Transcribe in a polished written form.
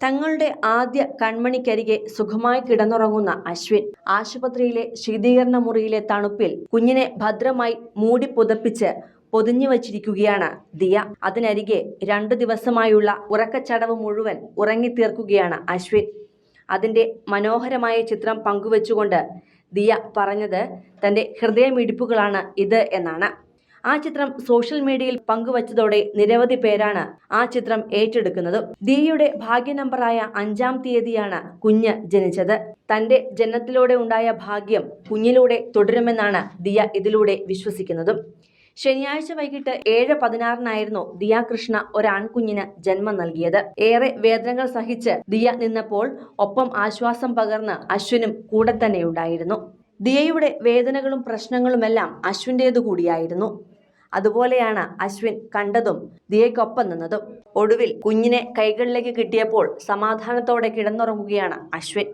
തങ്ങളുടെ ആദ്യ കൺമണിക്കരികെ സുഖമായി കിടന്നുറങ്ങുന്ന അശ്വിൻ ആശുപത്രിയിലെ ശീതീകരണ മുറിയിലെ തണുപ്പിൽ കുഞ്ഞിനെ ഭദ്രമായി മൂടി പുതപ്പിച്ച് പൊതിഞ്ഞു വച്ചിരിക്കുകയാണ് ദിയ. അതിനരികെ 2 ദിവസമായുള്ള ഉറക്കച്ചടവ് മുഴുവൻ ഉറങ്ങിത്തീർക്കുകയാണ് അശ്വിൻ. അതിന്റെ മനോഹരമായ ചിത്രം പങ്കുവെച്ചുകൊണ്ട് ദിയ പറഞ്ഞത് തന്റെ ഹൃദയമിടിപ്പുകളാണ് ഇത് എന്നാണ്. ആ ചിത്രം സോഷ്യൽ മീഡിയയിൽ പങ്കുവച്ചതോടെ നിരവധി പേരാണ് ആ ചിത്രം ഏറ്റെടുക്കുന്നത്. ദിയയുടെ ഭാഗ്യ നമ്പറായ 5-ാം തീയതിയാണ് കുഞ്ഞ് ജനിച്ചത്. തന്റെ ജനനത്തിലൂടെ ഉണ്ടായ ഭാഗ്യം കുഞ്ഞിലൂടെ തുടരുമെന്നാണ് ദിയ ഇതിലൂടെ വിശ്വസിക്കുന്നതും. ശനിയാഴ്ച വൈകിട്ട് 7:16 ദിയ കൃഷ്ണ ഒരാൺകുഞ്ഞിന് ജന്മം നൽകിയത്. ഏറെ വേദനകൾ സഹിച്ച് ദിയ നിന്നപ്പോൾ ഒപ്പം ആശ്വാസം പകർന്ന് അശ്വിനും കൂടെ തന്നെയുണ്ടായിരുന്നു. ദിയയുടെ വേദനകളും പ്രശ്നങ്ങളുമെല്ലാം അശ്വിൻ്റേതു കൂടിയായിരുന്നു. അതുപോലെയാണ് അശ്വിൻ കണ്ടതും ദിയയ്ക്കൊപ്പം നിന്നതും. ഒടുവിൽ കുഞ്ഞിനെ കൈകളിലേക്ക് കിട്ടിയപ്പോൾ സമാധാനത്തോടെ കിടന്നുറങ്ങുകയാണ് അശ്വിൻ.